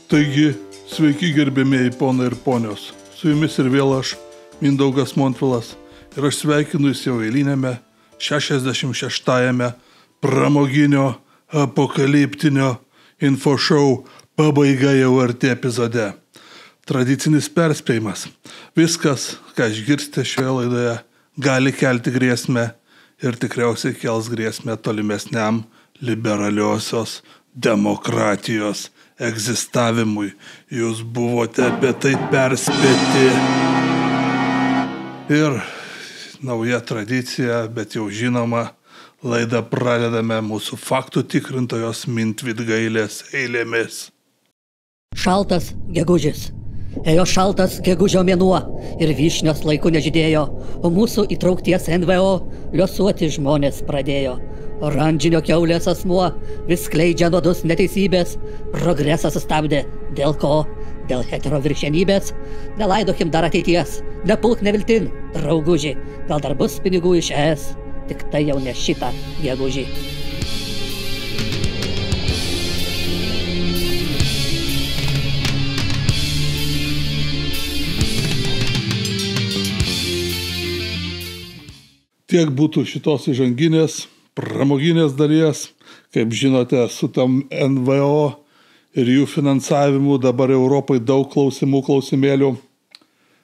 Taigi, sveiki gerbėmieji ponai ir ponios. Su jumis ir vėl aš, Mindaugas Montvilas, ir aš sveikinu jūs jau eilinėme 66-ame pramoginio apokaliptinio infošou pabaiga jau arti epizode. Tradicinis perspėjimas. Viskas, ką išgirsite šioje laidoje, gali kelti grėsmę ir tikriausiai kels grėsmę tolimesniam liberaliosios demokratijos egzistavimui. Jūs buvote apie tai perspėti. Ir nauja tradicija, bet jau žinoma, laidą pradedame mūsų faktų tikrintojos Mintvidgailės eilėmis. Šaltas gegužis. Ėjo šaltas gegužio mėnuo ir vyšnios laiku nežydėjo, o mūsų įtraukties NVO liuosuoti žmonės pradėjo. Oranžinio kiaulės asmuo vis skleidžia nuodus neteisybės, progresą sustabdė. Dėl ko? Dėl heteroviršenybės? Nelaidokim dar ateities, nepulk neviltin, drauguži. Gal dar bus pinigų iš ES, tik tai jau ne šitą gegužį. Tiek būtų šitos įžanginės, pramoginės dalies. Kaip žinote, su tam NVO ir jų finansavimu dabar Europai daug klausimėlių.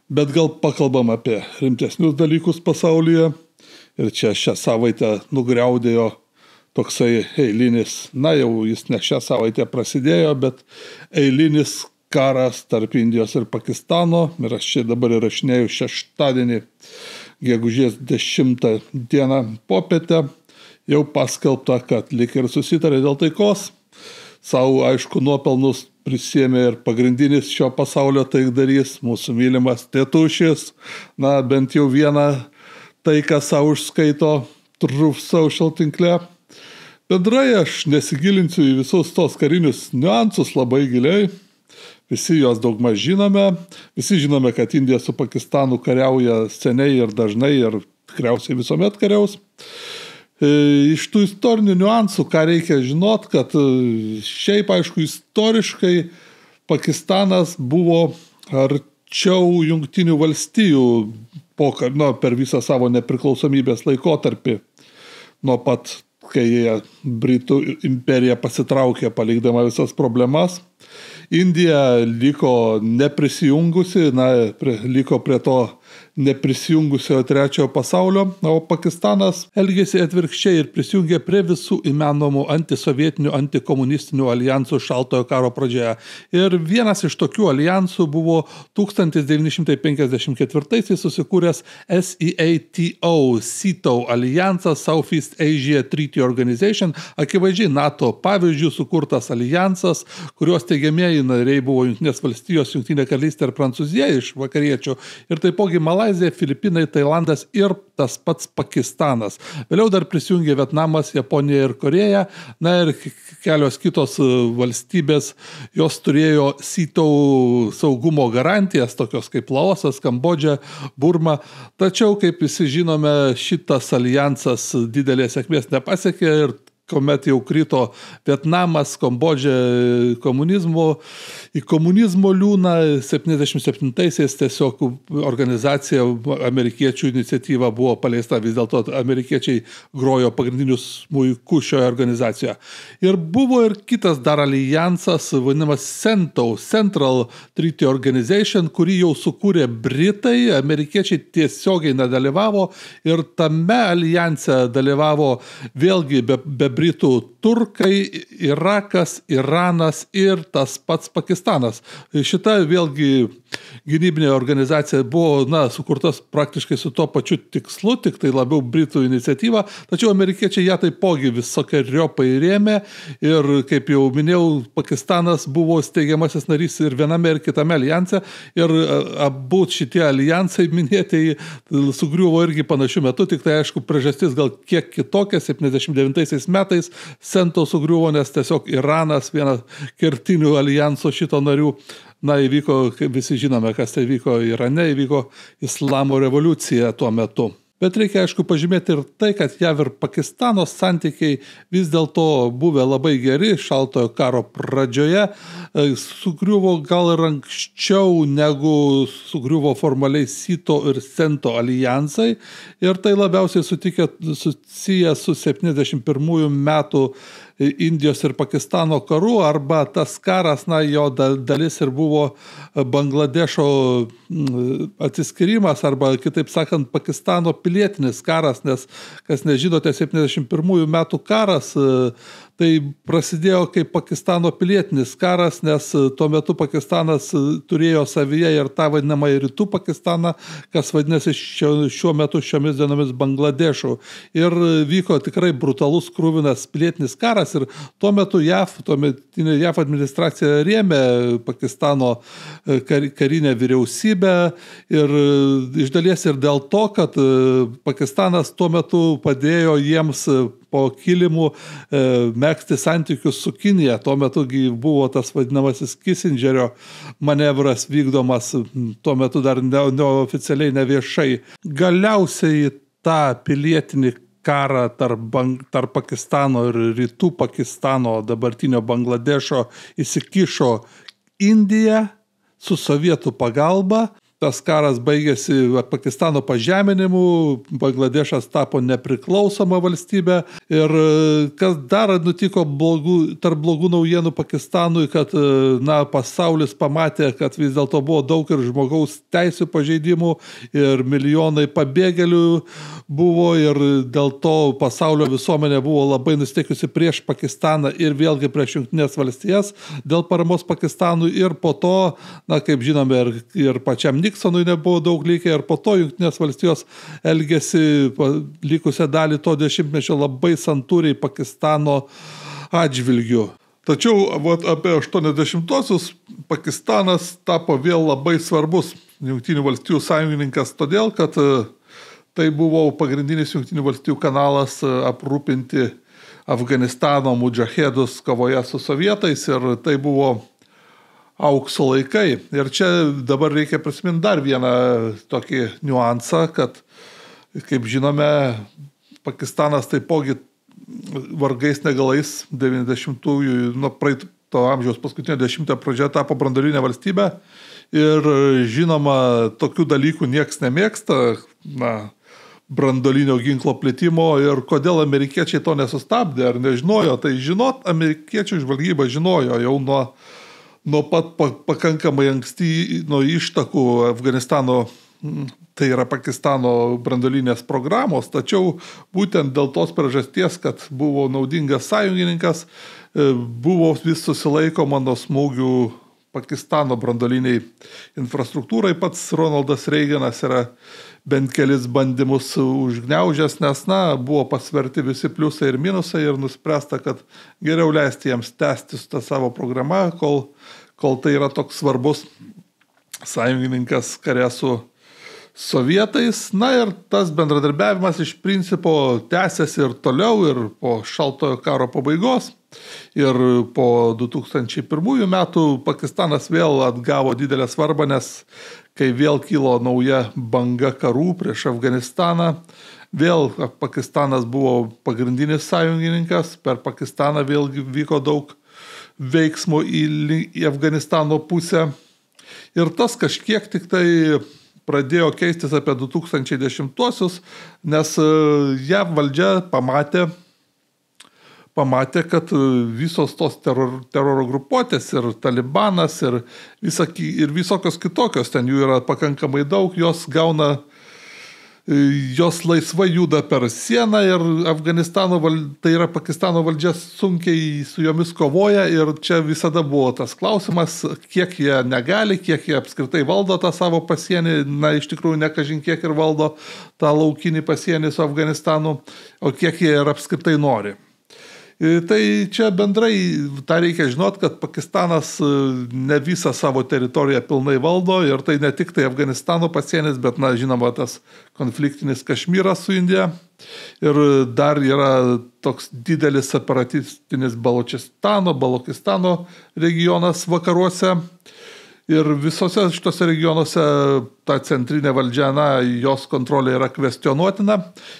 Bet gal pakalbam apie rimtesnius dalykus pasaulyje. Ir čia šią savaitę nugriaudėjo toksai eilinis, jau jis ne šią savaitę prasidėjo, bet eilinis karas tarp Indijos ir Pakistano. Ir aš čia dabar įrašinėju šeštadienį, gegužės 10 dieną popietę, jau paskelbta, kad lyg ir susitarė dėl taikos. Savo, aišku, nuopelnus prisėmė ir pagrindinis šio pasaulio taikdarys, mūsų mylimas tėtušis. Bent jau vieną taiką savo užskaito Truth Social tinkle. Bendrai aš nesigilinsiu į visus tos karinius niuansus labai giliai. Visi juos daugmaž žinome. Visi žinome, kad Indija su Pakistanu kariauja seniai ir dažnai ir tikriausiai visuomet kariaus. Iš tų istorinių niuansų, ką reikia žinot, kad šiaip, aišku, istoriškai Pakistanas buvo arčiau Jungtinių valstijų per visą savo nepriklausomybės laikotarpį. Nuo pat, kai Britų imperija pasitraukė, palikdama visas problemas. Indija liko neprisijungusi, liko prie to neprisijungusio trečiojo pasaulio, o Pakistanas elgėsi atvirkščiai ir prisijungė prie visų įmanomų antisovietinių, antikomunistinių alijansų šaltojo karo pradžioje. Ir vienas iš tokių alijansų buvo 1954 susikūręs SEATO alijansas, Southeast Asia Treaty Organization, akivaizdžiai NATO pavyzdžių sukurtas alijansas, kurios teigiamieji nariai buvo Jungtinės valstijos, Jungtinė karalystė ir Prancūzija iš vakariečių, ir taipogi Malaizija, Filipinai, Tailandas ir tas pats Pakistanas. Vėliau dar prisijungė Vietnamas, Japonija ir Koreja, ir kelios kitos valstybės, jos turėjo SEATO saugumo garantijas, tokios kaip Laosas, Kambodža, Burma. Tačiau, kaip visi žinome, šitas alijansas didelės sėkmės nepasiekė ir kuomet jau krito Vietnamas, Kambodža į komunizmo liūną, 77-aisiais tiesiog organizacija, amerikiečių iniciatyva buvo paleista, vis dėlto amerikiečiai grojo pagrindinius smuikus šioje organizacijoje. Ir buvo ir kitas dar alijansas, vadinamas CENTO, Central Treaty Organization, kurį jau sukūrė Britai, amerikiečiai tiesiogiai nedalyvavo ir tame alijanse dalyvavo vėlgi be Britų turkai, Irakas, Iranas ir tas pats Pakistanas. Šita vėlgi gynybinė organizacija buvo sukurtas praktiškai su tuo pačiu tikslu, tik tai labiau Britų iniciatyva, tačiau amerikiečiai ją taipogi visokiojopai rėmė ir, kaip jau minėjau, Pakistanas buvo steigiamasis narys ir viename ir kitame alijanse ir abu šitie alijansai minėtieji sugriuvo irgi panašiu metu, tik tai aišku priežastis gal kiek kitokia, 79 metais CENTO sugriuvo, nes tiesiog Iranas, vienas kertinių alijanso šito narių, įvyko, kaip visi žinome, kas tai vyko Irane, įvyko Islamo revoliucija tuo metu. Bet reikia, aišku, pažymėti ir tai, kad JAV ir Pakistano santykiai vis dėlto buvę labai geri šaltojo karo pradžioje, sugriuvo gal ir anksčiau negu sugriuvo formaliai Sito ir Sento alijansai ir tai labiausiai susiję su 71 metų Indijos ir Pakistano karu, arba tas karas, jo dalis ir buvo Bangladešo atsiskirimas, arba kitaip sakant Pakistano pilietinis karas, nes, kas nežinote, 71 metų karas tai prasidėjo kaip Pakistano pilietinis karas, nes tuo metu Pakistanas turėjo savyje ir tą vadinamą rytų Pakistaną, kas vadinasi šiuo metu šiomis dienomis Bangladešu. Ir vyko tikrai brutalus kruvinas pilietinis karas ir tuo metu tuometinė JAV administracija rėmė Pakistano karinę vyriausybę ir iš dalies ir dėl to, kad Pakistanas tuo metu padėjo jiems po kilimu megzti santykius su Kinija. Tuo metu buvo tas vadinamasis Kissingerio manevras vykdomas, tuo metu dar neoficialiai, neviešai. Galiausiai tą pilietinį karą tarp Pakistano ir rytų Pakistano, dabartinio Bangladešo, įsikišo Indija su sovietų pagalba. Tas karas baigėsi Pakistano pažeminimu, Bangladešas tapo nepriklausoma valstybė ir kas dar nutiko tarp blogų naujienų Pakistanui, kad pasaulis pamatė, kad vis dėlto buvo daug ir žmogaus teisių pažeidimų ir milijonai pabėgėlių buvo ir dėl to pasaulio visuomenė buvo labai nusteikusi prieš Pakistaną ir vėlgi prieš Jungtines valstijas dėl paramos Pakistanui ir po to, kaip žinome, ir pačiam Niksonui nebuvo daug likę ir po to Jungtinės valstijos elgėsi likusią dalį to dešimtmečio labai santūriai Pakistano atžvilgiu. Tačiau apie 80-osius Pakistanas tapo vėl labai svarbus Jungtinių valstijų sąjungininkas, todėl kad tai buvo pagrindinis Jungtinių valstijų kanalas aprūpinti Afganistano mudžahedus kovoje su sovietais ir tai buvo aukso laikai. Ir čia dabar reikia prisiminti dar vieną tokį niuansą, kad, kaip žinome, Pakistanas taipogi vargais negalais 90-ųjų, nuo praeito amžiaus paskutinio dešimtą pradžioje tapo branduolinė valstybė ir žinoma, tokių dalykų nieks nemėgsta, branduolinio ginklo plėtimo ir kodėl amerikiečiai to nesustabdė ar nežinojo, tai amerikiečių žvalgyba žinojo jau nuo pat pakankamai anksti nuo ištakų Afganistano, tai yra Pakistano branduolinės programos, tačiau būtent dėl tos priežasties, kad buvo naudingas sąjungininkas, buvo vis susilaikoma nuo smūgių Pakistano branduoliniai infrastruktūrai. Pats Ronaldas Reiganas yra bent kelis bandymus užgniaužęs, nes buvo pasverti visi pliusai ir minusai ir nuspręsta, kad geriau leisti jiems tęsti tą savo programą, kol tai yra toks svarbus sąjungininkas kare su sovietais. Ir tas bendradarbiavimas iš principo tęsiasi ir toliau ir po šaltojo karo pabaigos. Ir po 2001 metų Pakistanas vėl atgavo didelę svarbą, nes kai vėl kilo nauja banga karų prieš Afganistaną, vėl Pakistanas buvo pagrindinis sąjungininkas, per Pakistaną vėl vyko daug veiksmų į Afganistano pusę. Ir tas kažkiek tik tai pradėjo keistis apie 2010-osius, nes JAV valdžia pamatė, kad visos tos teroro grupuotės ir Talibanas ir visokios kitokios, ten jų yra pakankamai daug, jos laisvai juda per sieną ir tai yra Pakistano valdžia sunkiai su jomis kovoja ir čia visada buvo tas klausimas, kiek jie negali, kiek jie apskritai valdo tą savo pasienį, iš tikrųjų nekažin kiek ir valdo tą laukinį pasienį su Afganistanu, o kiek jie ir apskritai nori. Tai čia bendrai tą reikia žinot, kad Pakistanas ne visą savo teritoriją pilnai valdo ir tai ne tik tai Afganistano pasienis, bet, žinoma, tas konfliktinis Kašmyras su Indija ir dar yra toks didelis separatistinis Balokistano regionas vakaruose Ir visose šitose regionuose ta centrinė valdžia, jos kontrolė yra kvestionuotina.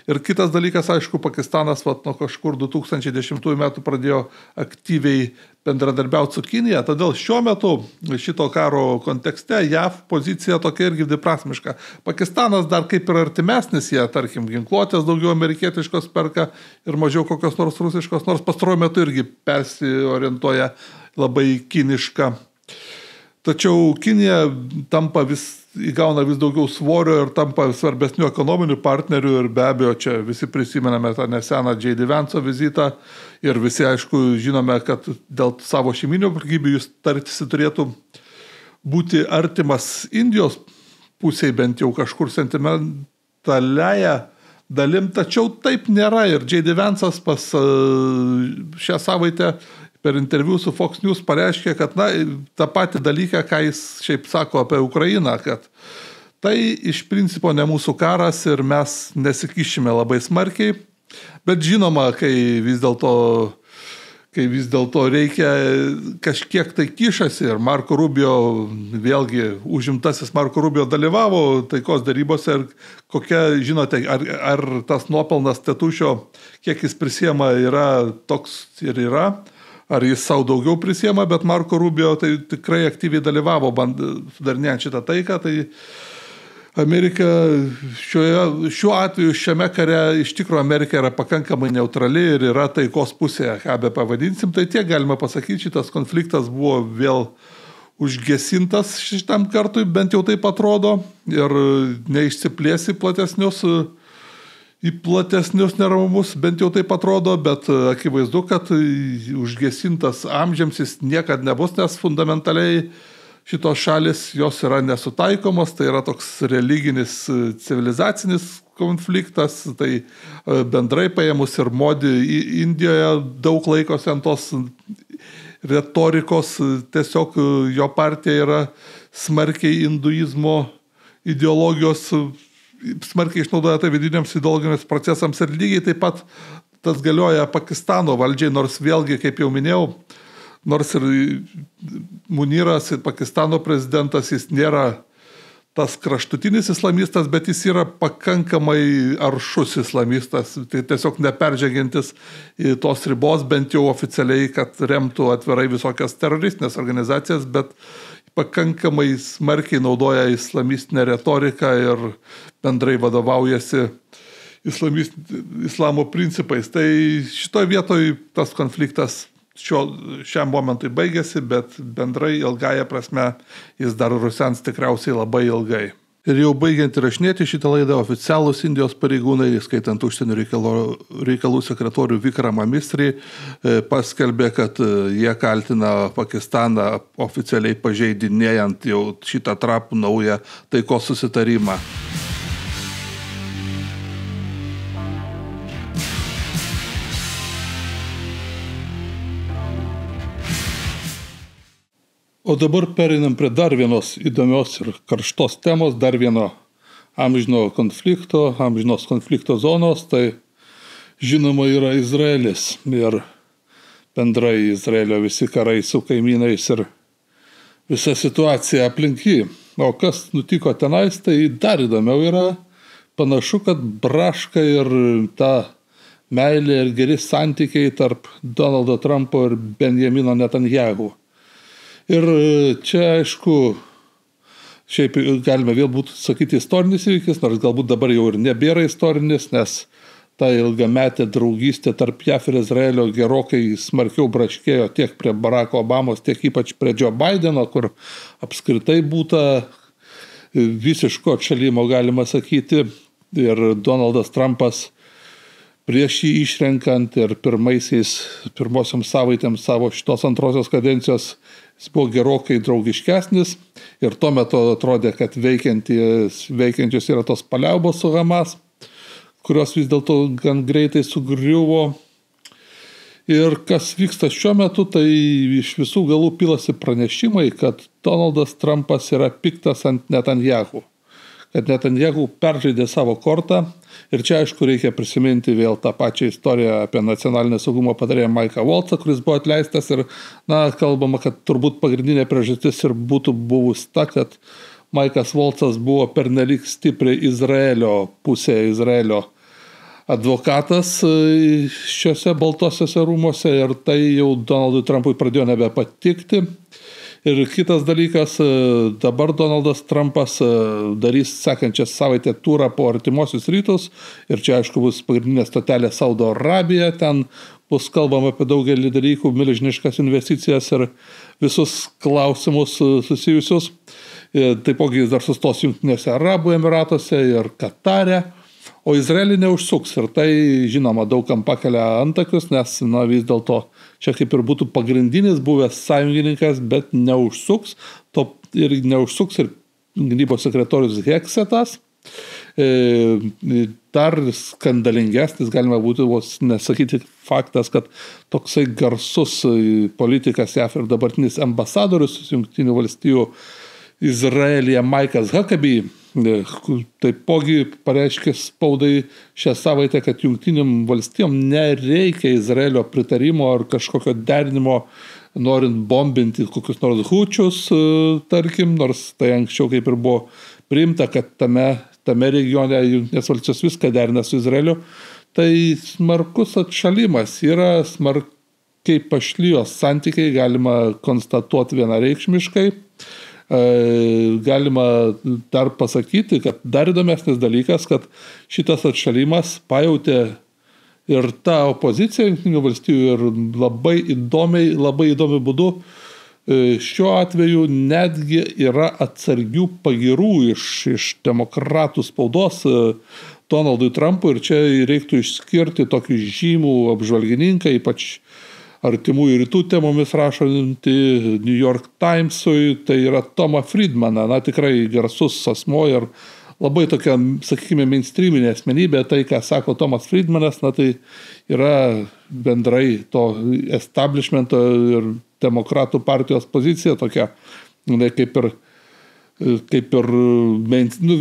Ir kitas dalykas, aišku, Pakistanas nuo kažkur 2010 metų pradėjo aktyviai bendradarbiauti su Kinija. Todėl šiuo metu šito karo kontekste JAV pozicija tokia irgi dviprasmiška. Pakistanas dar kaip ir artimesnis, jie, tarkim, ginkluotės daugiau amerikietiškos perka ir mažiau kokios nors rusiškos, nors pastaruoju metu irgi persiorientuoja labai kiniška. Tačiau Kinija įgauna vis daugiau svorio ir tampa svarbesnių ekonominių partnerių ir be abejo čia visi prisimename tą neseną J.D. Vance'o vizitą ir visi aišku žinome, kad dėl savo šeiminių aplinkybių jis tarsi turėtų būti artimas Indijos pusėje bent jau kažkur sentimentaliaja dalim, tačiau taip nėra ir J.D. Vance'as pas šią savaitę per interviu su Fox News pareiškė, kad tą patį dalyką, ką jis šiaip sako apie Ukrainą, kad tai iš principo ne mūsų karas ir mes nesikišime labai smarkiai, bet žinoma, kai vis dėlto reikia kažkiek tai kišasi ir Marco Rubio, vėlgi užimtasis Marco Rubio dalyvavo taikos darybose ir kokia, žinote, ar tas nuopelnas Tetušio, kiek jis prisiema, yra toks ir yra, ar jis savo daugiau prisiema, bet Marco Rubio tai tikrai aktyviai dalyvavo sudarinėjant šitą taiką, tai Amerika šiuo atveju šiame kare iš tikrųjų Amerika yra pakankamai neutrali ir yra taikos pusėje, ką be pavadinsim, tai tiek galima pasakyti, šitas konfliktas buvo vėl užgesintas šitam kartui, bent jau taip atrodo, ir neišsiplės į platesnius neramumus, bent jau taip atrodo, bet akivaizdu, kad užgesintas amžiams jis niekad nebus, nes fundamentaliai šitos šalis jos yra nesutaikomos, tai yra toks religinis civilizacinis konfliktas, tai bendrai paėmus ir Modi Indijoje daug laikosi ant tos retorikos, tiesiog jo partija yra smarkiai hinduizmo ideologijos smarkiai išnaudoja tai vidiniams ideologiniams procesams ir lygiai taip pat tas galioja Pakistano valdžiai, nors vėlgi, kaip jau minėjau, nors ir Muniras, Pakistano prezidentas, jis nėra tas kraštutinis islamistas, bet jis yra pakankamai aršus islamistas, tai tiesiog neperžengiantis tos ribos, bent jau oficialiai, kad remtų atvirai visokias teroristinės organizacijas, bet pakankamai smarkiai naudoja islamistinę retoriką ir bendrai vadovaujasi islamo principais. Tai šitoje vietoje tas konfliktas šiam momentui baigėsi, bet bendrai ilgąją prasme jis dar rusens tikriausiai labai ilgai. Ir jau baigiant įrašinėti šitą laidą, oficialūs Indijos pareigūnai, skaitant užsienio reikalų sekretorių Vikramą Misrį, paskelbė, kad jie kaltina Pakistaną oficialiai pažeidinėjant jau šitą trapų naują taikos susitarimą. O dabar pereinam prie dar vienos įdomios ir karštos temos, dar vieno amžino amžinos konflikto zonos, tai žinoma yra Izraelis ir bendrai Izraelio visi karai su kaimynais ir visa situacija aplink jį. O kas nutiko tenais, tai dar įdomiau yra, panašu, kad braška ir ta meilė ir geri santykiai tarp Donaldo Trumpo ir Benjamino Netanjahu. Ir čia, aišku, šiaip galime vėl būtų sakyti istorinis įvykis, nors galbūt dabar jau ir nebėra istorinis, nes ta ilgametė draugystė tarp JAV ir Izraelio gerokai smarkiau braškėjo tiek prie Baracko Obamos, tiek ypač prie Joe Bideno, kur apskritai būta visiško atšalimo, galima sakyti, ir Donaldas Trumpas prieš jį išrenkant ir pirmosiom savaitėm savo šitos antrosios kadencijos jis buvo gerokai draugiškesnis ir tuo metu atrodė, kad veikiančios yra tos paliaubos su Hamas, kurios vis dėlto gan greitai sugriuvo. Ir kas vyksta šiuo metu, tai iš visų galų pilasi pranešimai, kad Donaldas Trumpas yra piktas ant Netanjahu, kad Netanjahu peržaidė savo kortą. Ir čia, aišku, reikia prisiminti vėl tą pačią istoriją apie nacionalinio saugumo patarėją Maiką Voltsą, kuris buvo atleistas. Ir, kalbama, kad turbūt pagrindinė priežastis ir būtų buvus ta, kad Maikas Voltsas buvo pernelyg stipriai Izraelio pusėje, Izraelio advokatas šiuose baltosiuose rūmuose ir tai jau Donaldui Trumpui pradėjo nebepatikti. Ir kitas dalykas, dabar Donaldas Trumpas darys sekančią savaitę turą po artimuosius rytus ir čia, aišku, bus pagrindinė stotelė Saudo Arabija, ten bus kalbama apie daugelį dalykų, milžiniškas investicijas ir visus klausimus susijusius. Taipogi jis dar sustos Jungtinėse Arabų Emiratuose ir Katare. O Izraelį neužsuks ir tai, žinoma, daugam pakelia antakius, nes vis dėlto čia kaip ir būtų pagrindinis buvęs sąjungininkas, bet neužsuks. Ir neužsuks ir gynybos sekretorius Heksetas. Dar skandalingesnis, galima būtų nesakyti faktas, kad toksai garsus politikas JAF ir dabartinis ambasadorius Jungtinių valstijų Izraelyje Maikas Huckabee taipogi pareiškė spaudai šią savaitę, kad Jungtinėm valstijom nereikia Izraelio pritarimo ar kažkokio derinimo, norint bombinti kokius nors hučius, tarkim, nors tai anksčiau kaip ir buvo priimta, kad tame regione Jungtinės valstijos viską derina su Izraeliu. Tai smarkus atšalimas yra, smarkiai pašlijos santykiai, galima konstatuoti vienareikšmiškai. Galima dar pasakyti, kad dar įdomesnis dalykas, kad šitas atšalimas pajautė ir ta opozicija Jungtinių valstijų ir labai įdomiu būdu šiuo atveju netgi yra atsargių pagirų iš demokratų spaudos Donaldui Trumpui ir čia reiktų išskirti tokį žymų apžvalgininką, ypač artimųjų rytų temomis rašantį New York Timesui, tai yra Tomą Friedmaną, tikrai garsus asmuo ir labai tokia, sakykime, mainstreaminė asmenybė. Tai, ką sako Tomas Friedmanas, tai yra bendrai to establishmento ir demokratų partijos pozicija tokia, kaip ir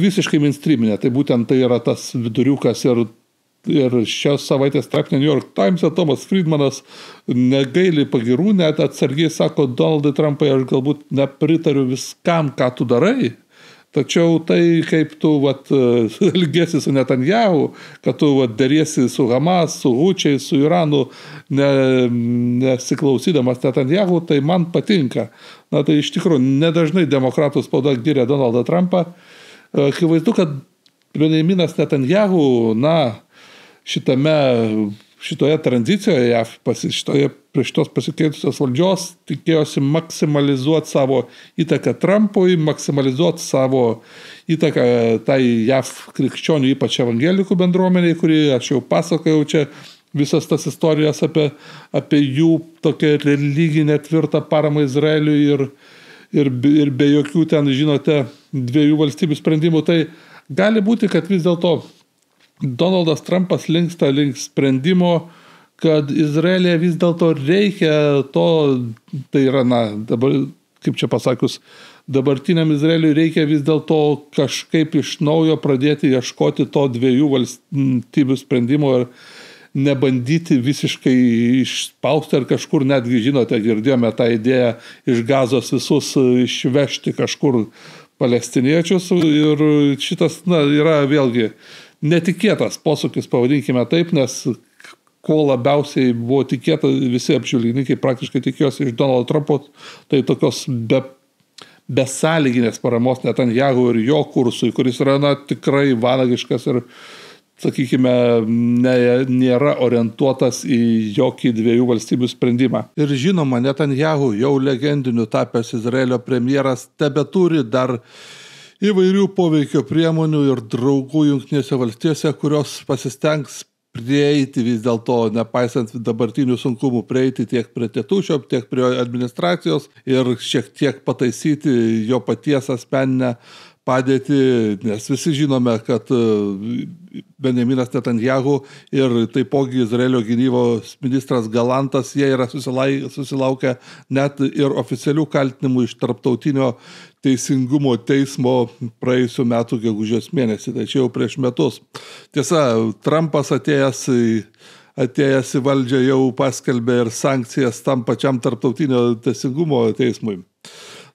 visiškai mainstreaminė. Tai būtent tai yra tas viduriukas ir šios savaitės straipsnio New York Times'e Tomas Friedmanas negaili pagirų, net atsargiai sako: Donaldai Trumpai, aš galbūt nepritariu viskam, ką tu darai, tačiau tai, kaip tu elgiesi su Netanjahu, kad tu deriesi su Hamas, su hučiais, su Iranu, nesiklausydamas Netanjahu, tai man patinka. Tai iš tikrųjų nedažnai demokratų spauda giria Donaldą Trumpą. Akivaizdu, kad Benjaminas Netanjahu, šitoje tranzicijoje JAV, prie šitos pasikeitusios valdžios, tikėjosi maksimalizuoti savo įtaką Trumpui, maksimalizuoti savo įtaką tai JAV krikščionių, ypač evangelikų bendruomeniai, kurį aš jau pasakojau čia visas tas istorijas apie jų tokią religinę tvirtą paramą Izraeliui ir be jokių ten, žinote, dviejų valstybių sprendimų. Tai gali būti, kad vis dėlto Donaldas Trumpas linksta link sprendimo, kad Izraelėje vis dėlto reikia to, tai yra, dabar, kaip čia pasakius, dabartiniam Izraeliui reikia vis dėlto kažkaip iš naujo pradėti ieškoti to dviejų valstybių sprendimo ir nebandyti visiškai išspausti ar kažkur, netgi, žinote, girdėjome tą idėją iš Gazos visus išvežti kažkur palestiniečius ir šitas, yra vėlgi netikėtas posūkis, pavadinkime taip, nes ko labiausiai buvo tikėta, visi apžvalgininkai praktiškai tikėjosi iš Donaldo Trumpo, tai tokios besąlyginės paramos Netanjahu ir jo kursui, kuris yra tikrai vanagiškas ir, sakykime, nėra orientuotas į jokį dviejų valstybių sprendimą. Ir žinoma, Netanjahu, jau legendiniu tapęs Izraelio premjeras, tebeturi dar įvairių poveikio priemonių ir draugų Jungtinėse valstijose, kurios pasistengs prieiti vis dėlto, nepaisant dabartinių sunkumų, prieiti tiek prie Tėtušio, tiek prie administracijos ir šiek tiek pataisyti jo paties asmeninę padėtį, nes visi žinome, kad Benjaminas Netanyahu ir taipogi Izraelio gynybos ministras Galantas, jie yra susilaukę net ir oficialių kaltinimų iš Tarptautinio teisingumo teismo praėjusių metų gegužės mėnesį, tai čia jau prieš metus. Tiesa, Trumpas atėjęs į valdžią jau paskelbė ir sankcijas tam pačiam Tarptautinio teisingumo teismui.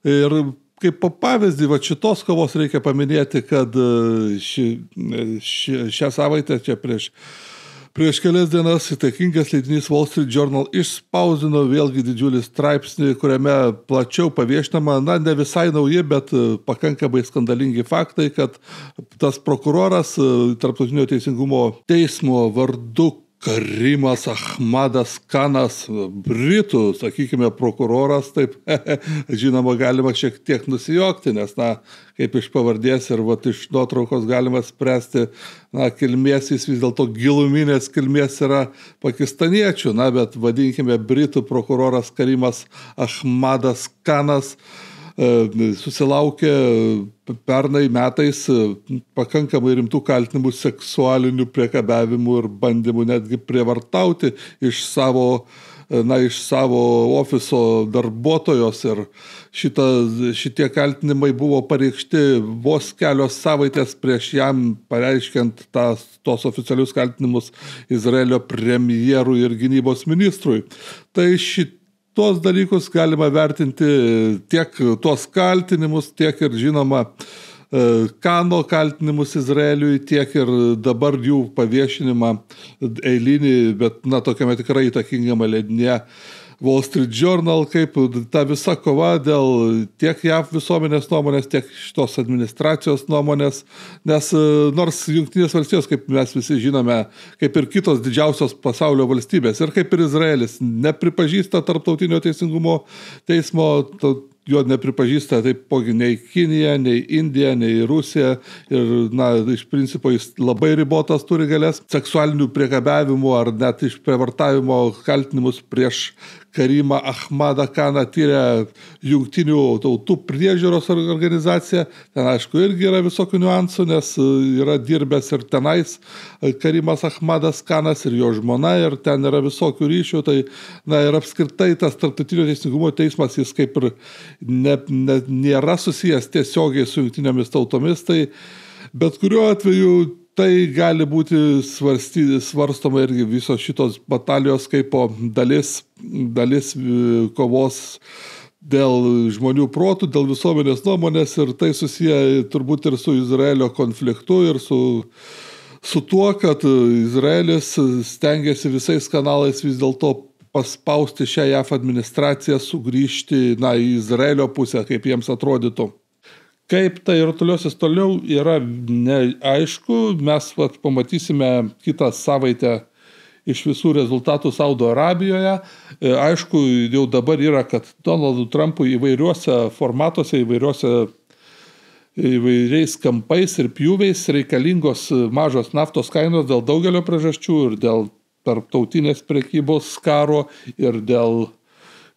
Ir kaip pavyzdį, šitos kovos reikia paminėti, kad šią savaitę čia prieš kelias dienas įtakingas leidinys Wall Street Journal išspausdino vėlgi didžiulį straipsnį, kuriame plačiau paviešinama, ne visai nauji, bet pakankamai skandalingi faktai, kad tas prokuroras Tarptautinio teisingumo teismo vardu Karimas Ahmadas Kanas, Britų, sakykime, prokuroras, taip, žinoma, galima šiek tiek nusijokti, nes, kaip iš pavardės ir iš nuotraukos galima spręsti, kilmės jis vis dėlto giluminės kilmės yra pakistaniečių, bet vadinkime Britų prokuroras Karimas Ahmadas Kanas, susilaukė pernai metais pakankamai rimtų kaltinimų seksualinių priekabiavimų ir bandymų netgi prievartauti iš savo ofiso darbuotojos ir šitie kaltinimai buvo pareikšti vos kelios savaitės prieš jam pareiškiant tos oficialius kaltinimus Izraelio premjerui ir gynybos ministrui. Tai tuos dalykus galima vertinti tiek tuos kaltinimus, tiek ir žinoma Kano kaltinimus Izraeliui, tiek ir dabar jų paviešinimą eilinį, bet tokiame tikrai įtakingame leidinyje Wall Street Journal, kaip ta visa kova dėl tiek JAV visuomenės nuomonės, tiek šitos administracijos nuomonės, nes nors Jungtinės valstijos, kaip mes visi žinome, kaip ir kitos didžiausios pasaulio valstybės ir kaip ir Izraelis, nepripažįsta Tarptautinio teisingumo teismo, jo nepripažįsta taipogi nei Kinija, nei Indija, nei Rusija ir, iš principo, jis labai ribotas turi galės seksualinių priekabiavimų ar net išprievartavimo kaltinimus prieš Karimą Ahmadą Kaną tyrė Jungtinių tautų priežiūros organizacija. Ten, aišku, irgi yra visokių niuansų, nes yra dirbęs ir tenais Karimas Ahmadas Kanas ir jo žmona, ir ten yra visokių ryšių. Tai, ir apskritai tas Tarptautinio teisingumo teismas, jis kaip ir nėra susijęs tiesiogiai su Jungtinėmis tautomis, tai bet kuriuo atveju tai gali būti svarstoma irgi visos šitos batalijos kaip dalis kovos dėl žmonių protų, dėl visuomenės nuomonės, ir tai susiję turbūt ir su Izraelio konfliktu ir su tuo, kad Izraelis stengiasi visais kanalais vis dėlto paspausti šią JAF administraciją sugrįžti į Izraelio pusę, kaip jiems atrodytų. Kaip tai rutuliosis toliau yra neaišku, mes pamatysime kitą savaitę iš visų rezultatų Saudo Arabijoje. Aišku, jau dabar yra, kad Donaldui Trumpui įvairiuose formatuose, įvairiais kampais ir pjūviais reikalingos mažos naftos kainos dėl daugelio priežasčių ir dėl tarptautinės prekybos karo ir dėl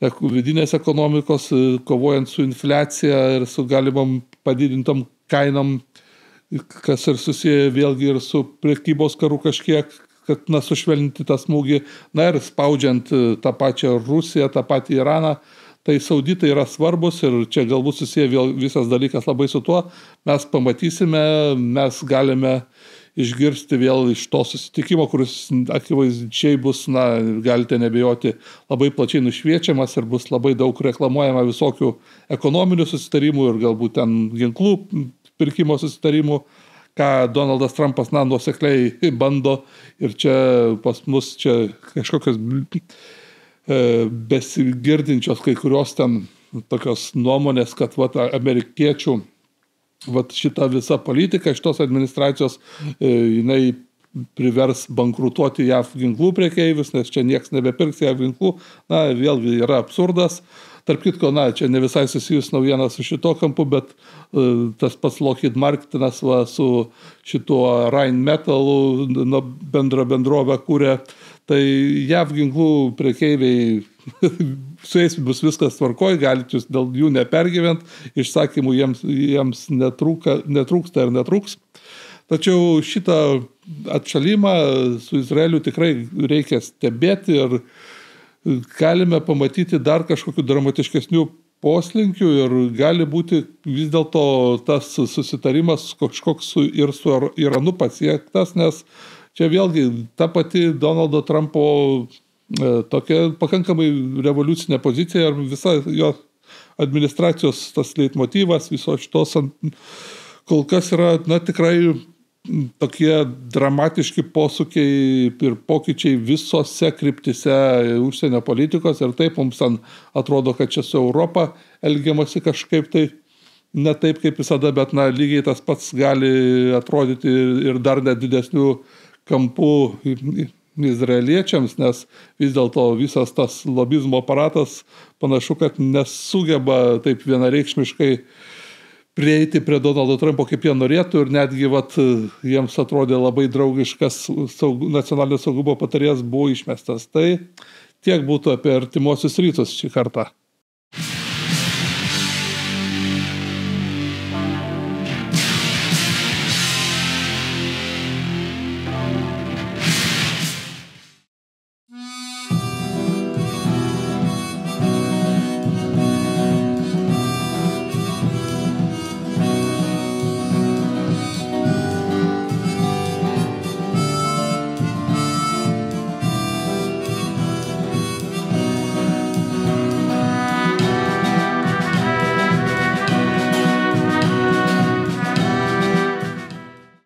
vidinės ekonomikos, kovojant su infliacija ir su galimam padidintom kainom, kas ir susiję vėlgi ir su prekybos karu kažkiek, kad sušvelninti tą smūgį, ir spaudžiant tą pačią Rusiją, tą patį Iraną. Tai sauditai yra svarbus ir čia galbūt susiję visas dalykas labai su tuo. Mes pamatysime, mes galime išgirsti vėl iš to susitikimo, kuris akivaizdžiai bus, galite nebijoti, labai plačiai nušviečiamas ir bus labai daug reklamuojama visokių ekonominių susitarimų ir galbūt ten ginklų pirkimo susitarimų, ką Donaldas Trumpas nuosekliai bando, ir čia pas mus čia kažkokios besigirdinčios kai kurios ten tokios nuomonės, kad amerikiečių šita visa politika šitos administracijos, jinai privers bankrutuoti JAV ginklų prekeivius, nes čia nieks nebepirks JAV ginklų. Vėlgi yra absurdas. Tarp kitko, čia ne visai susijus naujieną su šito kampu, bet tas pats Lockheed Martinas su šituo Rheinmetall bendrovę kūrė. Tai JAV ginklų prekeiviai su jais bus viskas tvarkoj, galite jūs dėl jų nepergyvent, išsakymų jiems netrūksta ir netrūks. Tačiau šitą atšalimą su Izraeliu tikrai reikia stebėti ir galime pamatyti dar kažkokių dramatiškesnių poslinkių ir gali būti vis dėlto tas susitarimas kažkoks ir su Iranu pasiektas, nes čia vėlgi ta pati Donaldo Trumpo tokia pakankamai revoliucinė pozicija ir visa jo administracijos tas leitmotyvas viso šitos kol kas yra tikrai tokie dramatiški posūkiai ir pokyčiai visose kryptise užsienio politikos ir taip mums atrodo, kad čia su Europa elgiamasi kažkaip tai ne taip kaip visada, bet lygiai tas pats gali atrodyti ir dar net didesnių kampų izraeliečiams, nes vis dėlto visas tas lobizmo aparatas panašu, kad nesugeba taip vienareikšmiškai prieiti prie Donaldo Trumpo, kaip jie norėtų ir netgi jiems atrodė labai draugiškas nacionalinio saugumo patarėjas buvo išmestas. Tai tiek būtų apie artimuosius rytus šį kartą.